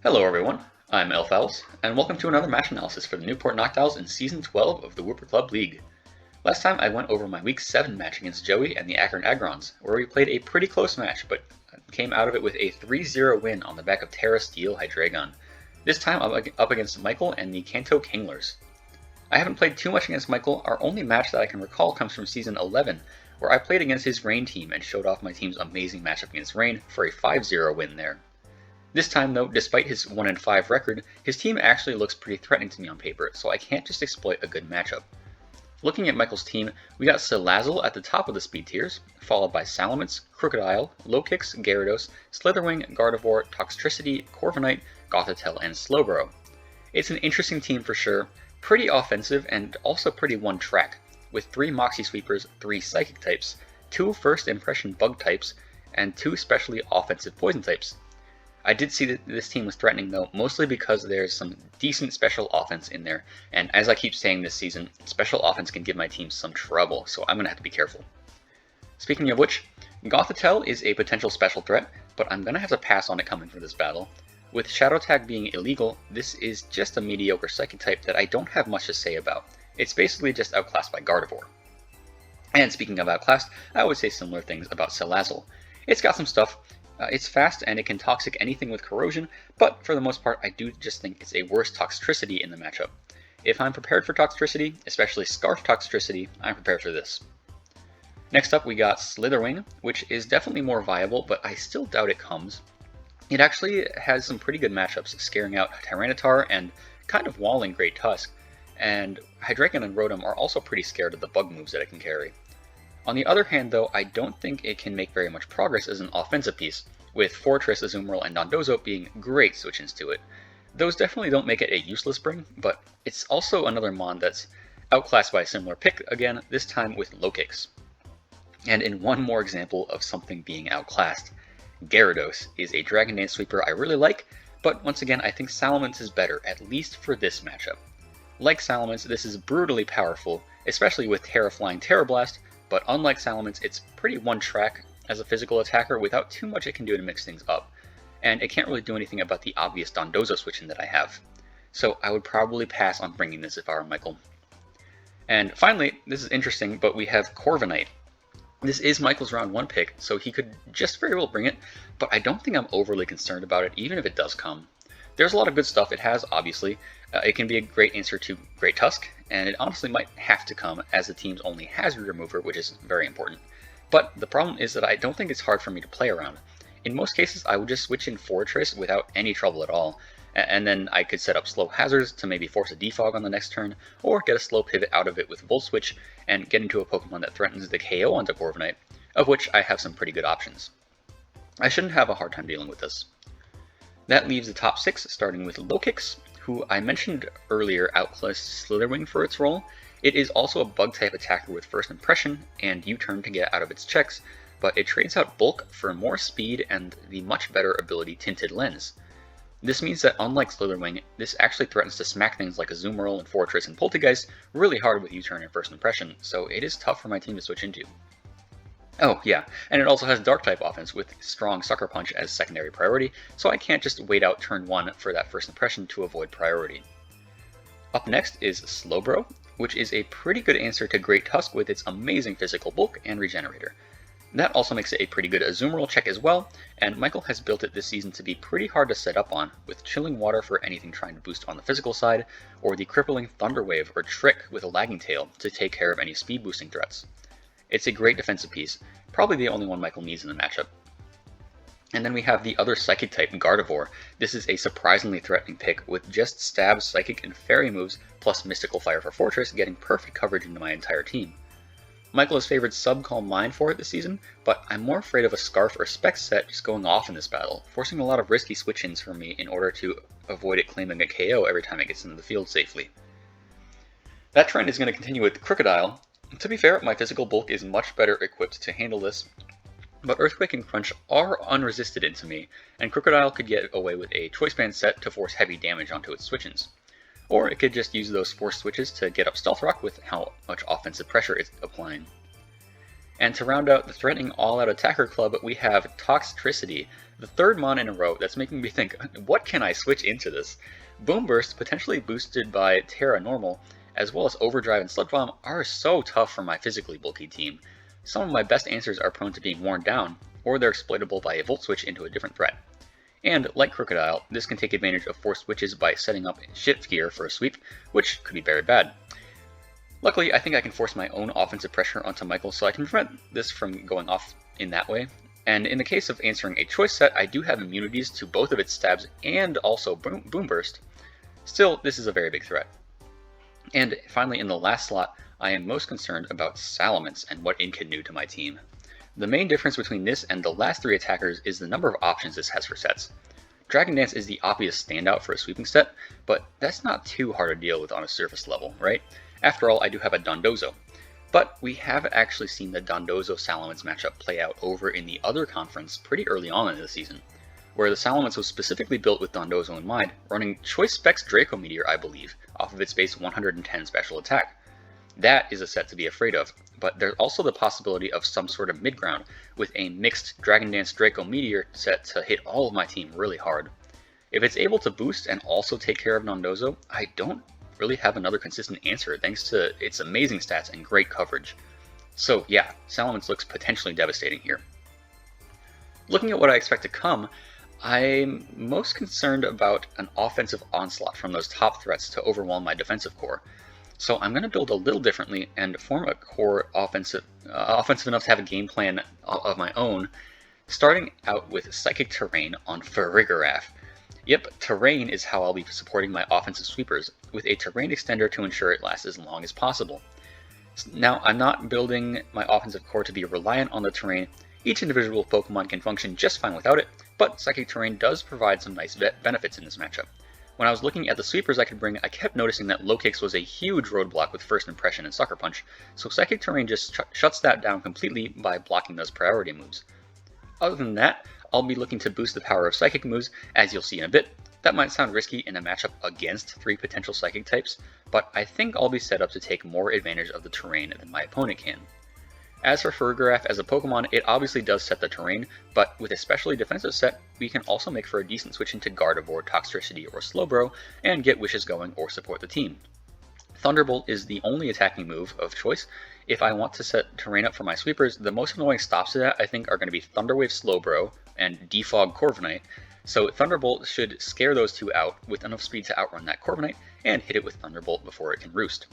Hello everyone, I'm Elfowls, and welcome to another match analysis for the Newport Noctiles in Season 12 of the Whooper Club League. Last time I went over my Week 7 match against Joey and the Akron Agrons, where we played a pretty close match, but came out of it with a 3-0 win on the back of Terra Steel Hydreigon. This time I'm up against Michael and the Kanto Kinglers. I haven't played too much against Michael. Our only match that I can recall comes from Season 11, where I played against his Rain team and showed off my team's amazing matchup against Rain for a 5-0 win there. This time though, despite his 1-5 record, his team actually looks pretty threatening to me on paper, so I can't just exploit a good matchup. Looking at Michael's team, we got Salazzle at the top of the speed tiers, followed by Salamence, Crocodile, Lokix, Gyarados, Slitherwing, Gardevoir, Toxtricity, Corviknight, Gothitelle, and Slowbro. It's an interesting team for sure, pretty offensive and also pretty one-track, with 3 Moxie Sweepers, 3 Psychic types, 2 First Impression Bug types, and 2 specially offensive Poison types. I did see that this team was threatening though, mostly because there's some decent special offense in there, and as I keep saying this season, special offense can give my team some trouble, so I'm going to have to be careful. Speaking of which, Gothitelle is a potential special threat, but I'm going to have to pass on it coming from this battle. With Shadow Tag being illegal, this is just a mediocre Psychic type that I don't have much to say about. It's basically just outclassed by Gardevoir. And speaking of outclassed, I would say similar things about Salazzle. It's got some stuff. It's fast and it can toxic anything with corrosion, but for the most part I do just think it's a worse Toxtricity in the matchup. If I'm prepared for Toxtricity, especially Scarf Toxtricity, I'm prepared for this. Next up we got Slitherwing, which is definitely more viable, but I still doubt it comes. It actually has some pretty good matchups, scaring out Tyranitar and kind of walling Great Tusk, and Hydreigon and Rotom are also pretty scared of the bug moves that it can carry. On the other hand though, I don't think it can make very much progress as an offensive piece, with Fortress, Azumarill, and Dondozo being great switch-ins to it. Those definitely don't make it a useless bring, but it's also another Mon that's outclassed by a similar pick again, this time with Lokix. And in one more example of something being outclassed, Gyarados is a Dragon Dance sweeper I really like, but once again I think Salamence is better, at least for this matchup. Like Salamence, this is brutally powerful, especially with Terra Flying Terra Blast, but unlike Salamence, it's pretty one-track as a physical attacker without too much it can do to mix things up, and it can't really do anything about the obvious Dondozo switch-in that I have. So I would probably pass on bringing this if I were Michael. And finally, this is interesting, but we have Corviknight. This is Michael's round 1 pick, so he could just very well bring it, but I don't think I'm overly concerned about it, even if it does come. There's a lot of good stuff it has, obviously. It can be a great answer to Great Tusk, and it honestly might have to come as the team's only hazard remover, which is very important. But the problem is that I don't think it's hard for me to play around. In most cases, I would just switch in Fortress without any trouble at all, and then I could set up slow hazards to maybe force a defog on the next turn, or get a slow pivot out of it with Volt Switch and get into a Pokemon that threatens the KO onto Corviknight, of which I have some pretty good options. I shouldn't have a hard time dealing with this. That leaves the top 6, starting with Lokix, who I mentioned earlier outclassed Slitherwing for its role. It is also a bug-type attacker with First Impression and U-turn to get out of its checks, but it trades out Bulk for more speed and the much better ability Tinted Lens. This means that unlike Slitherwing, this actually threatens to smack things like Azumarill and Fortress and Poltergeist really hard with U-turn and First Impression, so it is tough for my team to switch into. Oh yeah, and it also has Dark-type offense with strong Sucker Punch as secondary priority, so I can't just wait out turn 1 for that First Impression to avoid priority. Up next is Slowbro, which is a pretty good answer to Great Tusk with its amazing physical bulk and regenerator. That also makes it a pretty good Azumarill check as well, and Michael has built it this season to be pretty hard to set up on, with Chilling Water for anything trying to boost on the physical side, or the crippling Thunder Wave or Trick with a Lagging Tail to take care of any speed boosting threats. It's a great defensive piece, probably the only one Michael needs in the matchup. And then we have the other Psychic type, Gardevoir. This is a surprisingly threatening pick, with just Stab, Psychic, and Fairy moves, plus Mystical Fire for Fortress, getting perfect coverage into my entire team. Michael has favored Sub-Calm Mind for it this season, but I'm more afraid of a Scarf or Specs set just going off in this battle, forcing a lot of risky switch-ins for me in order to avoid it claiming a KO every time it gets into the field safely. That trend is going to continue with Crocodile. To be fair, my physical bulk is much better equipped to handle this, but Earthquake and Crunch are unresisted into me, and Crocodile could get away with a Choice Band set to force heavy damage onto its switch-ins. Or it could just use those force switches to get up Stealth Rock with how much offensive pressure it's applying. And to round out the threatening all-out attacker club, we have Toxtricity, the third mon in a row that's making me think, what can I switch into this? Boom Burst, potentially boosted by Terra Normal, as well as Overdrive and Sludge Bomb, are so tough for my physically bulky team. Some of my best answers are prone to being worn down, or they're exploitable by a Volt Switch into a different threat. And like Crocodile, this can take advantage of forced switches by setting up shift gear for a sweep, which could be very bad. Luckily, I think I can force my own offensive pressure onto Michael so I can prevent this from going off in that way. And in the case of answering a choice set, I do have immunities to both of its stabs and also Boom Burst. Still, this is a very big threat. And finally, in the last slot, I am most concerned about Salamence and what it can do to my team. The main difference between this and the last three attackers is the number of options this has for sets. Dragon Dance is the obvious standout for a sweeping set, but that's not too hard to deal with on a surface level, right? After all, I do have a Dondozo. But we have actually seen the Dondozo Salamence matchup play out over in the other conference pretty early on in the season, where the Salamence was specifically built with Dondozo in mind, running Choice Specs Draco Meteor, I believe, off of its base 110 special attack. That is a set to be afraid of, but there's also the possibility of some sort of mid-ground with a mixed Dragon Dance Draco Meteor set to hit all of my team really hard. If it's able to boost and also take care of Dondozo, I don't really have another consistent answer thanks to its amazing stats and great coverage. So yeah, Salamence looks potentially devastating here. Looking at what I expect to come, I'm most concerned about an offensive onslaught from those top threats to overwhelm my defensive core. So I'm going to build a little differently and form a core offensive enough to have a game plan of my own, starting out with Psychic Terrain on Giraffe. Yep, Terrain is how I'll be supporting my offensive sweepers, with a Terrain extender to ensure it lasts as long as possible. Now, I'm not building my offensive core to be reliant on the Terrain. Each individual Pokemon can function just fine without it, but Psychic Terrain does provide some nice benefits in this matchup. When I was looking at the sweepers I could bring, I kept noticing that Low Kicks was a huge roadblock with First Impression and Sucker Punch, so Psychic Terrain just shuts that down completely by blocking those priority moves. Other than that, I'll be looking to boost the power of Psychic moves, as you'll see in a bit. That might sound risky in a matchup against 3 potential Psychic types, but I think I'll be set up to take more advantage of the terrain than my opponent can. As for Giraffe as a Pokemon, it obviously does set the terrain, but with a specially defensive set, we can also make for a decent switch into Gardevoir, Toxtricity, or Slowbro, and get wishes going or support the team. Thunderbolt is the only attacking move of choice. If I want to set terrain up for my sweepers, the most annoying stops to that I think are going to be Thunderwave Slowbro and Defog Corviknight, so Thunderbolt should scare those two out with enough speed to outrun that Corviknight and hit it with Thunderbolt before it can roost.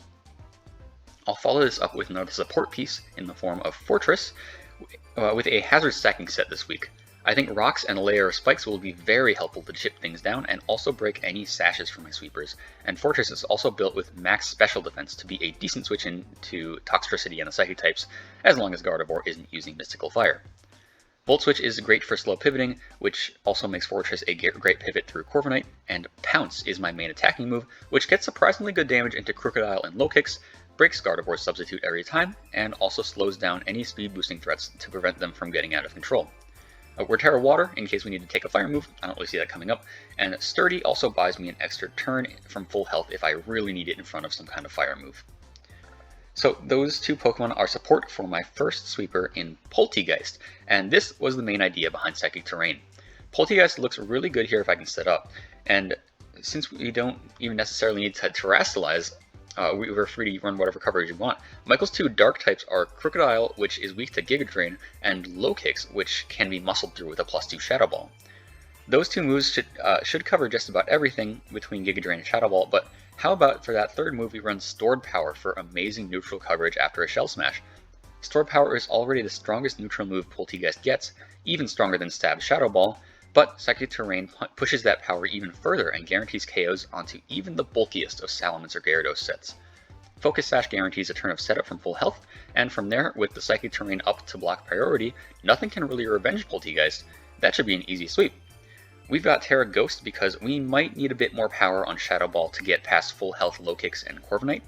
I'll follow this up with another support piece in the form of Fortress with a hazard stacking set this week. I think Rocks and a layer of Spikes will be very helpful to chip things down and also break any sashes for my sweepers, and Fortress is also built with max special defense to be a decent switch into Toxtricity and the Psychic types, as long as Gardevoir isn't using Mystical Fire. Volt Switch is great for slow pivoting, which also makes Fortress a great pivot through Corviknight, and Pounce is my main attacking move, which gets surprisingly good damage into Crocodile and Low Kicks, breaks Gardevoir's substitute every time, and also slows down any speed boosting threats to prevent them from getting out of control. We're Terra Water in case we need to take a fire move, I don't really see that coming up, and Sturdy also buys me an extra turn from full health if I really need it in front of some kind of fire move. So those two Pokemon are support for my first sweeper in Polteageist, and this was the main idea behind Psychic Terrain. Polteageist looks really good here if I can set up, and since we don't even necessarily need to terrestrialize, we're free to run whatever coverage you want. Michael's two dark types are Crocodile, which is weak to Giga Drain, and Low Kicks, which can be muscled through with a +2 Shadow Ball. Those two moves should cover just about everything between Giga Drain and Shadow Ball, but how about for that third move we run Stored Power for amazing neutral coverage after a Shell Smash? Stored Power is already the strongest neutral move Polteageist gets, even stronger than Stab Shadow Ball, but Psychic Terrain pushes that power even further and guarantees KOs onto even the bulkiest of Salamence or Gyarados sets. Focus Sash guarantees a turn of setup from full health, and from there, with the Psychic Terrain up to block priority, nothing can really revenge Polteageist. That should be an easy sweep. We've got Terra Ghost because we might need a bit more power on Shadow Ball to get past full health Low Kicks and Corviknight.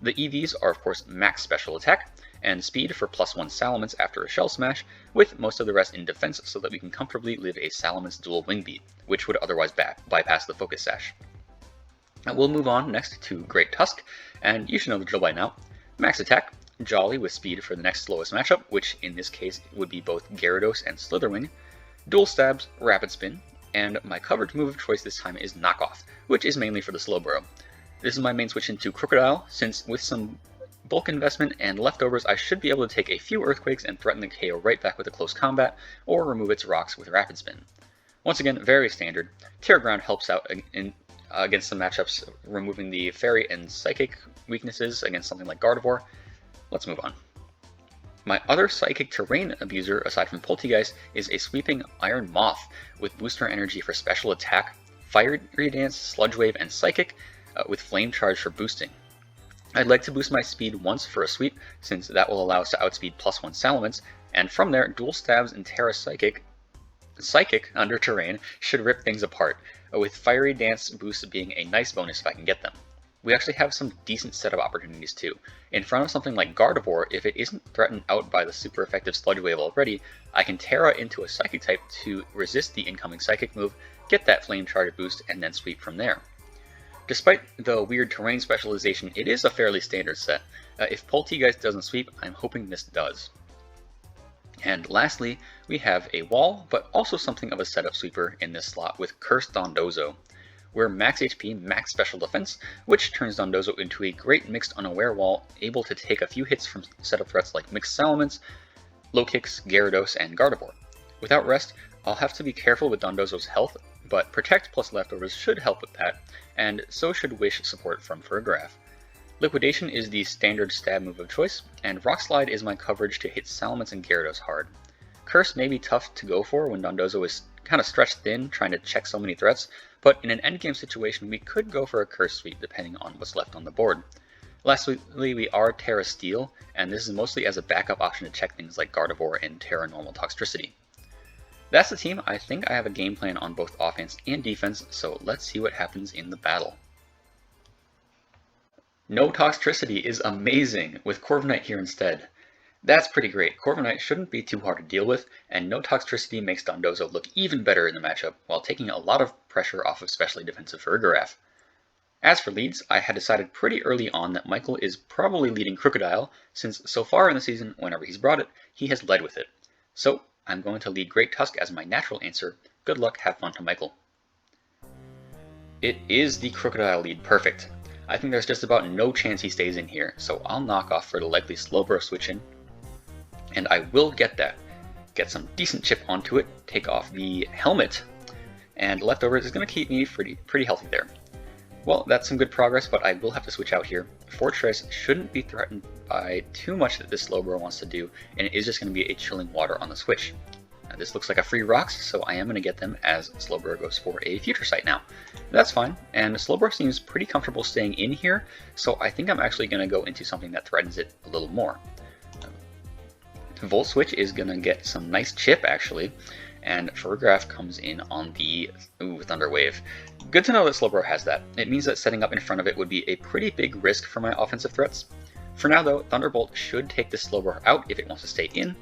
The EVs are of course max special attack, and speed for +1 Salamence after a Shell Smash, with most of the rest in defense so that we can comfortably live a Salamence dual Wing Beat, which would otherwise bypass the Focus Sash. Now we'll move on next to Great Tusk, and you should know the drill by now. Max attack, Jolly with speed for the next slowest matchup, which in this case would be both Gyarados and Slitherwing, Dual Stabs, Rapid Spin, and my coverage move of choice this time is Knockoff, which is mainly for the Slowbro. This is my main switch into Crocodile, since with some bulk investment and leftovers I should be able to take a few Earthquakes and threaten the KO right back with a close combat, or remove its rocks with Rapid Spin. Once again, very standard. Terra Ground helps out against some matchups, removing the Fairy and Psychic weaknesses against something like Gardevoir. Let's move on. My other Psychic Terrain abuser, aside from Poltegeist, is a sweeping Iron Moth with booster energy for special attack, Fiery Dance, Sludge Wave, and Psychic, with Flame Charge for boosting. I'd like to boost my speed once for a sweep, since that will allow us to outspeed +1 Salamence, and from there, Dual Stabs and Terra Psychic under Terrain should rip things apart, with Fiery Dance boosts being a nice bonus if I can get them. We actually have some decent setup opportunities too. In front of something like Gardevoir, if it isn't threatened out by the super effective Sludge Wave already, I can Terra into a Psychic type to resist the incoming Psychic move, get that Flame Charge boost, and then sweep from there. Despite the weird terrain specialization, it is a fairly standard set. If Poltegeist doesn't sweep, I'm hoping this does. And lastly, we have a wall, but also something of a setup sweeper in this slot with Cursed Dondozo. We're max HP, max special defense, which turns Dondozo into a great mixed unaware wall, able to take a few hits from setup threats like Mixed Salamence, Low Kicks, Gyarados, and Gardevoir. Without rest, I'll have to be careful with Dondozo's health, but Protect plus Leftovers should help with that, and so should Wish support from Giraffe. Liquidation is the standard stab move of choice, and Rock Slide is my coverage to hit Salamence and Gyarados hard. Curse may be tough to go for when Dondozo is kind of stretched thin, trying to check so many threats, but in an endgame situation we could go for a Curse sweep depending on what's left on the board. Lastly, we are Terra Steel, and this is mostly as a backup option to check things like Gardevoir and Terra Normal Toxtricity. That's the team. I think I have a game plan on both offense and defense, so let's see what happens in the battle. No Toxtricity is amazing, with Corviknight here instead. That's pretty great. Corviknight shouldn't be too hard to deal with, and no Toxtricity makes Dondozo look even better in the matchup, while taking a lot of pressure off of especially defensive Giraffe. As for leads, I had decided pretty early on that Michael is probably leading Crocodile, since so far in the season, whenever he's brought it, he has led with it. So I'm going to lead Great Tusk as my natural answer. Good luck, have fun to Michael. It is the Crocodile lead, perfect. I think there's just about no chance he stays in here, so I'll knock off for the likely Slowbro switch in. And I will get that. Get some decent chip onto it, take off the helmet, and Leftovers is going to keep me pretty healthy there. Well, that's some good progress, but I will have to switch out here. Fortress shouldn't be threatened by too much that this Slowbro wants to do, and it is just going to be a Chilling Water on the switch. Now, this looks like a free rocks, so I am going to get them as Slowbro goes for a Future Sight now. That's fine, and Slowbro seems pretty comfortable staying in here, so I think I'm actually going to go into something that threatens it a little more. Volt Switch is going to get some nice chip actually, and Giraffe comes in on the Thunder Wave. Good to know that Slowbro has that. It means that setting up in front of it would be a pretty big risk for my offensive threats. For now though, Thunderbolt should take this Slowbro out if it wants to stay in,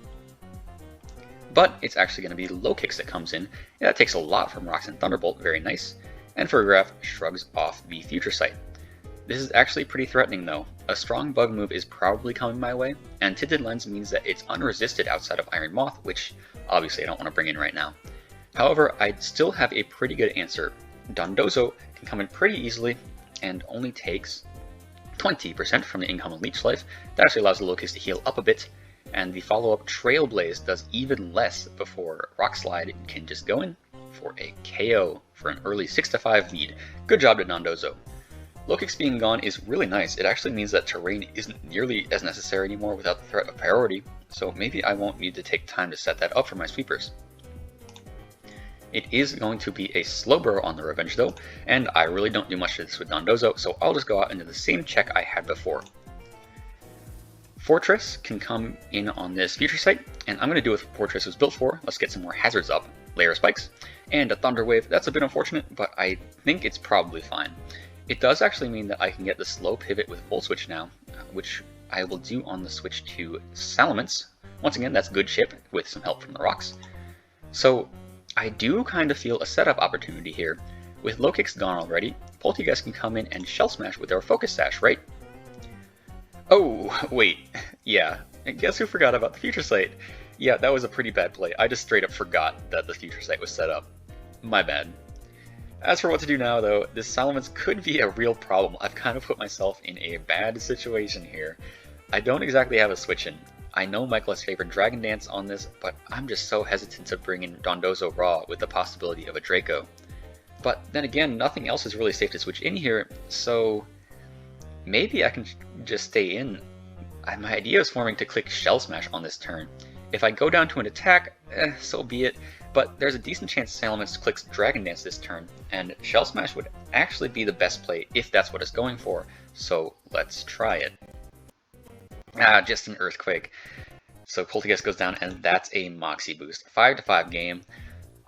but it's actually going to be Low Kicks that comes in. Yeah, that takes a lot from Rocks and Thunderbolt, very nice. And Giraffe shrugs off the Future Sight. This is actually pretty threatening though. A strong bug move is probably coming my way, and Tinted Lens means that it's unresisted outside of Iron Moth, which obviously I don't want to bring in right now. However, I still have a pretty good answer. Dondozo can come in pretty easily and only takes 20% from the incoming Leech Life. That actually allows the Low Kicks to heal up a bit, and the follow-up Trailblaze does even less before Rock Slide can just go in for a KO for an early 6-5 lead. Good job to Dondozo. Low Kicks being gone is really nice. It actually means that Terrain isn't nearly as necessary anymore without the threat of priority, so maybe I won't need to take time to set that up for my sweepers. It is going to be a Slowbro on the Revenge though, and I really don't do much of this with Dondozo, so I'll just go out into the same check I had before. Fortress can come in on this Future Sight, and I'm going to do what Fortress was built for. Let's get some more hazards up, Layer Spikes, and a Thunder Wave. That's a bit unfortunate, but I think it's probably fine. It does actually mean that I can get the slow pivot with Volt Switch now, which I will do on the switch to Salamence. Once again, that's good chip with some help from the rocks. So I do kind of feel a setup opportunity here. With Low Kicks gone already, Poltegeist can come in and Shell Smash with our Focus Sash, right? Oh, wait. Yeah. And guess who forgot about the future sight? Yeah, that was a pretty bad play. I just straight up forgot that the future sight was set up. My bad. As for what to do now, though, this Salamence could be a real problem. I've kind of put myself in a bad situation here. I don't exactly have a switch in. I know Michael has favored Dragon Dance on this, but I'm just so hesitant to bring in Dondozo Raw with the possibility of a Draco. But then again, nothing else is really safe to switch in here, so maybe I can just stay in. My idea is forming to click Shell Smash on this turn. If I go down to an attack, so be it, but there's a decent chance Salamence clicks Dragon Dance this turn, and Shell Smash would actually be the best play if that's what it's going for, so let's try it. Just an Earthquake. So Poltergeist goes down, and that's a Moxie boost. 5-5 game.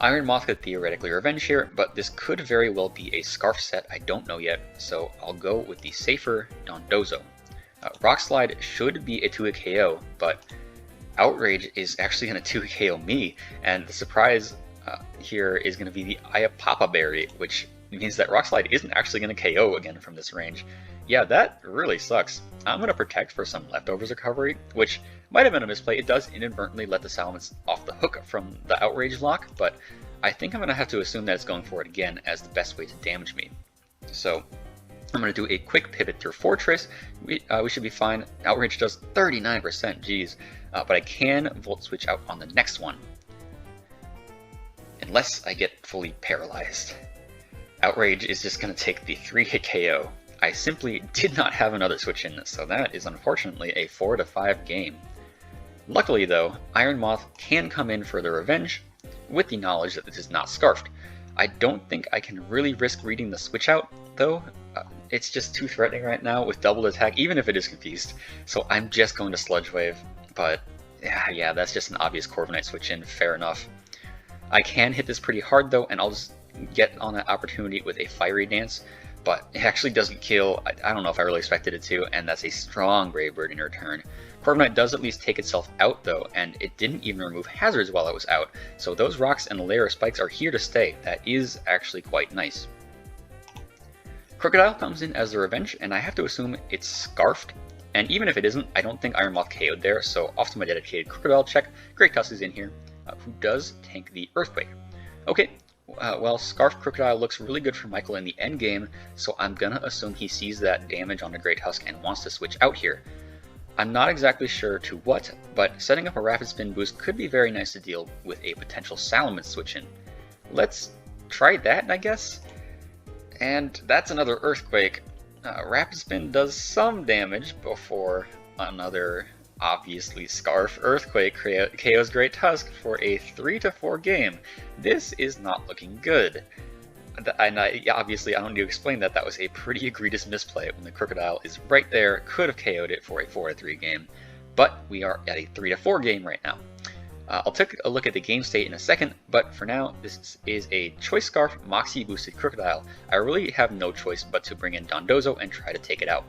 Iron Moth could theoretically revenge here, but this could very well be a Scarf set, I don't know yet, so I'll go with the safer Dondozo. Rock Slide should be a 2-hit KO, but Outrage is actually going to 2-hit KO me, and the surprise here is going to be the Ayapapa Berry, which means that Rock Slide isn't actually going to KO again from this range. Yeah, that really sucks. I'm going to protect for some Leftovers recovery, which might have been a misplay. It does inadvertently let the Salamence off the hook from the Outrage lock, but I think I'm going to have to assume that it's going for it again as the best way to damage me. So I'm going to do a quick pivot through Fortress. We should be fine. Outrage does 39%, geez. But I can Volt Switch out on the next one. Unless I get fully paralyzed. Outrage is just going to take the 3-hit KO. I simply did not have another switch in, so that is unfortunately a 4-5 game. Luckily though, Iron Moth can come in for the revenge, with the knowledge that this is not Scarfed. I don't think I can really risk reading the switch out, though. It's just too threatening right now with double attack, even if it is confused, so I'm just going to Sludge Wave. But yeah, that's just an obvious Corviknight switch in, fair enough. I can hit this pretty hard though, and I'll just get on that opportunity with a Fiery Dance, but it actually doesn't kill. I don't know if I really expected it to, and that's a strong Brave Bird in return. Corviknight does at least take itself out though, and it didn't even remove hazards while it was out, so those rocks and the layer of spikes are here to stay. That is actually quite nice. Crocodile comes in as the revenge, and I have to assume it's Scarfed, and even if it isn't, I don't think Iron Moth KO'd there, so off to my dedicated Crocodile check. Great Tusk is in here, who does tank the Earthquake. Okay, well, Scarf Crocodile looks really good for Michael in the end game, so I'm gonna assume he sees that damage on the Great Tusk and wants to switch out here. I'm not exactly sure to what, but setting up a Rapid Spin boost could be very nice to deal with a potential Salamence switch in. Let's try that, I guess? And that's another Earthquake. Rapid Spin does some damage before another obviously Scarf Earthquake KO's Great Tusk for a 3-4 game. This is not looking good. And obviously I don't need to explain that that was a pretty egregious misplay when the Crocodile is right there, could have KO'd it for a 4-3 game. But we are at a 3-4 game right now. I'll take a look at the game state in a second, but for now, this is a Choice Scarf Moxie boosted Crocodile. I really have no choice but to bring in Dondozo and try to take it out.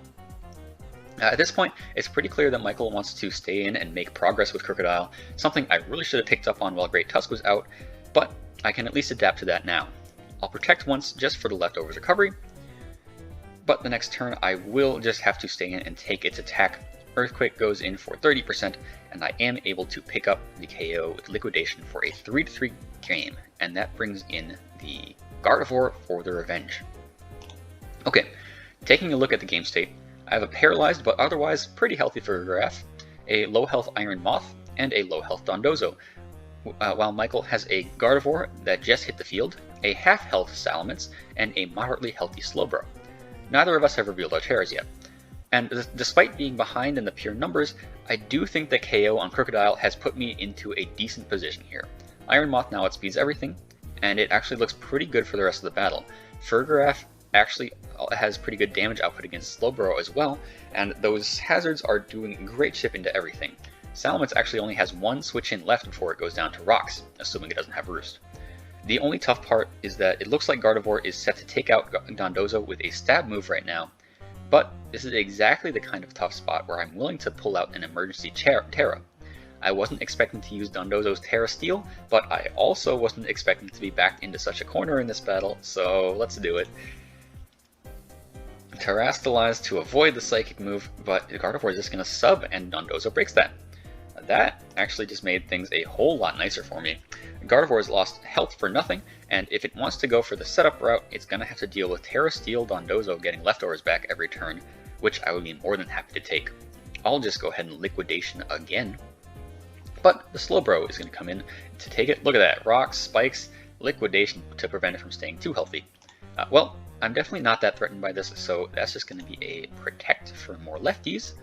At this point, it's pretty clear that Michael wants to stay in and make progress with Crocodile, something I really should have picked up on while Great Tusk was out, but I can at least adapt to that now. I'll protect once just for the Leftovers recovery, but the next turn I will just have to stay in and take its attack. Earthquake goes in for 30%, and I am able to pick up the KO with Liquidation for a 3-3 game, and that brings in the Gardevoir for the revenge. Okay, taking a look at the game state, I have a paralyzed but otherwise pretty healthy Giraffe, a low health Iron Moth, and a low health Dondozo, while Michael has a Gardevoir that just hit the field, a half health Salamence, and a moderately healthy Slowbro. Neither of us have revealed our terrors yet. And despite being behind in the pure numbers, I do think that KO on Crocodile has put me into a decent position here. Iron Moth now outspeeds everything, and it actually looks pretty good for the rest of the battle. Giraffe actually has pretty good damage output against Slowbro as well, and those hazards are doing great chip into everything. Salamence actually only has one switch in left before it goes down to Rocks, assuming it doesn't have Roost. The only tough part is that it looks like Gardevoir is set to take out Dondozo with a stab move right now, but this is exactly the kind of tough spot where I'm willing to pull out an emergency Terra. I wasn't expecting to use Dondozo's Terra Steel, but I also wasn't expecting to be backed into such a corner in this battle, so let's do it. Terastallized to avoid the psychic move, but Gardevoir is just going to sub and Dondozo breaks that. That actually just made things a whole lot nicer for me. Gardevoir has lost health for nothing, and if it wants to go for the setup route, it's going to have to deal with Terra Steel Dondozo getting leftovers back every turn, which I would be more than happy to take. I'll just go ahead and Liquidation again. But the Slowbro is going to come in to take it. Look at that, rocks, spikes, Liquidation to prevent it from staying too healthy. Well, I'm definitely not that threatened by this, so that's just going to be a Protect for more lefties.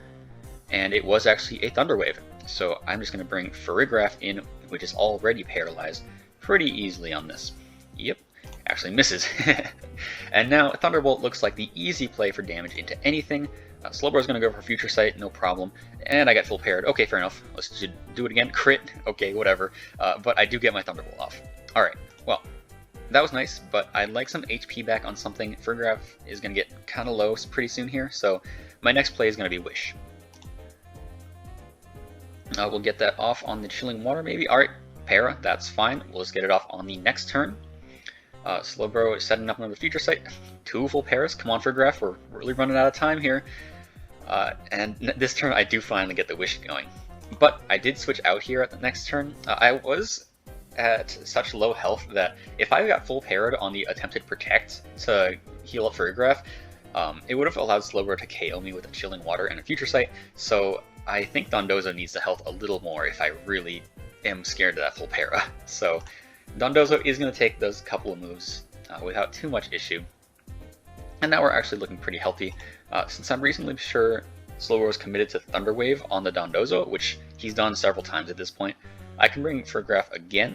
And it was actually a Thunder Wave, so I'm just going to bring Farigiraf in, which is already paralyzed, pretty easily on this. Yep, actually misses. And now Thunderbolt looks like the easy play for damage into anything. Slowbro is going to go for Future Sight, no problem. And I got full paired. Okay, fair enough. Let's just do it again. Crit. Okay, whatever. But I do get my Thunderbolt off. Alright, well, that was nice, but I'd like some HP back on something. Farigiraf is going to get kind of low pretty soon here, so my next play is going to be Wish. We'll get that off on the Chilling Water, maybe. Alright, Para, that's fine. We'll just get it off on the next turn. Slowbro is setting up another Future Sight. 2 full Paras. Come on, Farigiraf, we're really running out of time here. And this turn I do finally get the Wish going. But I did switch out here at the next turn. I was at such low health that if I got full parried on the attempted Protect to heal up Farigiraf, it would have allowed Slowbro to KO me with a Chilling Water and a Future Sight, so I think Dondozo needs the health a little more if I really am scared of that full para. So Dondozo is going to take those couple of moves without too much issue. And now we're actually looking pretty healthy. Since I'm reasonably sure Slowbro is committed to Thunder Wave on the Dondozo, which he's done several times at this point, I can bring Farigiraf again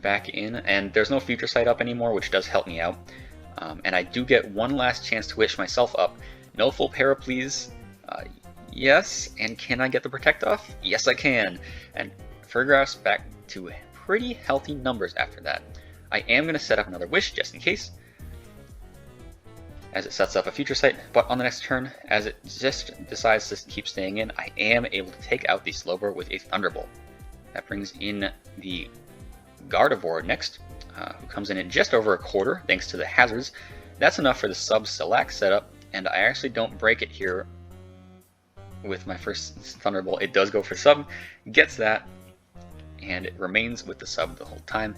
back in, and there's no Future Sight up anymore, which does help me out. And I do get one last chance to wish myself up. No full para, please. Yes, and can I get the Protect off? Yes, I can. And Farigiraf's back to pretty healthy numbers after that. I am going to set up another Wish just in case, as it sets up a Future Sight, but on the next turn, as it just decides to keep staying in, I am able to take out the Slowbro with a Thunderbolt. That brings in the Gardevoir next, who comes in at just over a quarter thanks to the hazards. That's enough for the sub Select setup, and I actually don't break it here with my first Thunderbolt. It does go for sub, gets that, and it remains with the sub the whole time.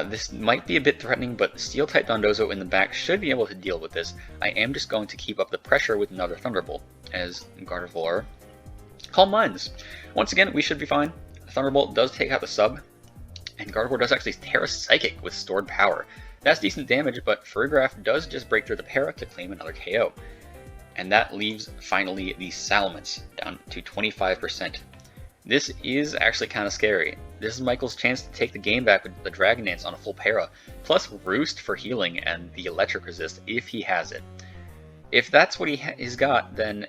This might be a bit threatening, but Steel-type Dondozo in the back should be able to deal with this. I am just going to keep up the pressure with another Thunderbolt, as Gardevoir Calm Minds. Once again, we should be fine. Thunderbolt does take out the sub, and Gardevoir does actually Terra Psychic with stored power. That's decent damage, but Farigiraf does just break through the para to claim another KO. And that leaves, finally, the Salamence down to 25%. This is actually kind of scary. This is Michael's chance to take the game back with the Dragon Dance on a full para, plus Roost for healing and the Electric Resist if he has it. If that's what he's got, then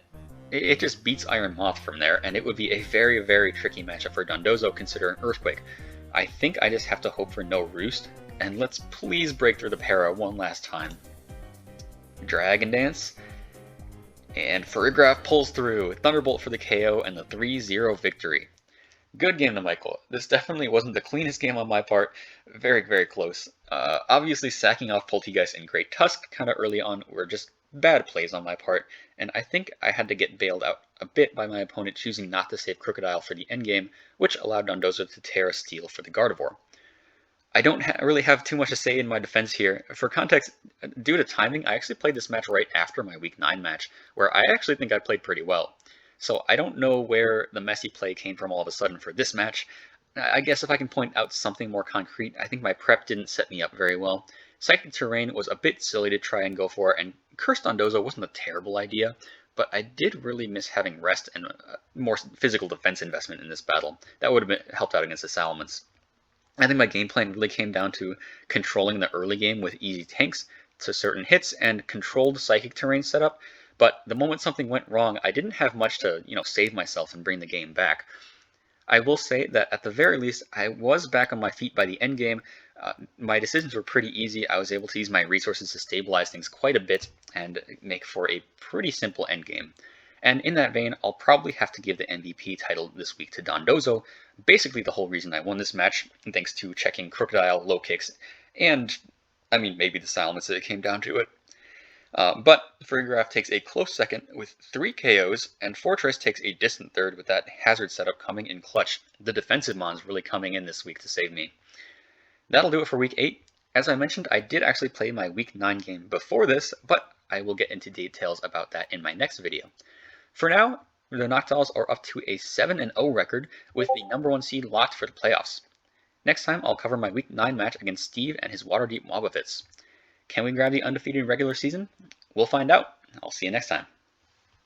it just beats Iron Moth from there, and it would be a very, very tricky matchup for Dondozo considering Earthquake. I think I just have to hope for no Roost, and let's please break through the para one last time. Dragon Dance, and Farigiraf pulls through, Thunderbolt for the KO and the 3-0 victory. Good game to Michael. This definitely wasn't the cleanest game on my part, very, very close. Obviously sacking off Poltegeist and Great Tusk kind of early on were just bad plays on my part, and I think I had to get bailed out a bit by my opponent choosing not to save Crocodile for the endgame, which allowed Dondozo to Terra Steel for the Gardevoir. I don't really have too much to say in my defense here. For context, due to timing, I actually played this match right after my Week 9 match, where I actually think I played pretty well. So I don't know where the messy play came from all of a sudden for this match. I guess if I can point out something more concrete, I think my prep didn't set me up very well. Psychic Terrain was a bit silly to try and go for, and Curse Dondozo wasn't a terrible idea, but I did really miss having rest and more physical defense investment in this battle. That would have helped out against the Salamence. I think my game plan really came down to controlling the early game with easy tanks to certain hits and controlled Psychic Terrain setup, but the moment something went wrong, I didn't have much to, save myself and bring the game back. I will say that at the very least, I was back on my feet by the end game. My decisions were pretty easy. I was able to use my resources to stabilize things quite a bit and make for a pretty simple end game. And in that vein, I'll probably have to give the MVP title this week to Dondozo. Basically the whole reason I won this match, thanks to checking Crocodile, low kicks, and, maybe the Salamence if it came down to it. But Giraffe takes a close second with 3 KOs, and Fortress takes a distant third with that hazard setup coming in clutch. The defensive mons really coming in this week to save me. That'll do it for week 8. As I mentioned, I did actually play my week 9 game before this, but I will get into details about that in my next video. For now, the Noctiles are up to a 7-0 record with the #1 seed locked for the playoffs. Next time, I'll cover my week 9 match against Steve and his Waterdeep Wobbuffets. Can we grab the undefeated regular season? We'll find out. I'll see you next time.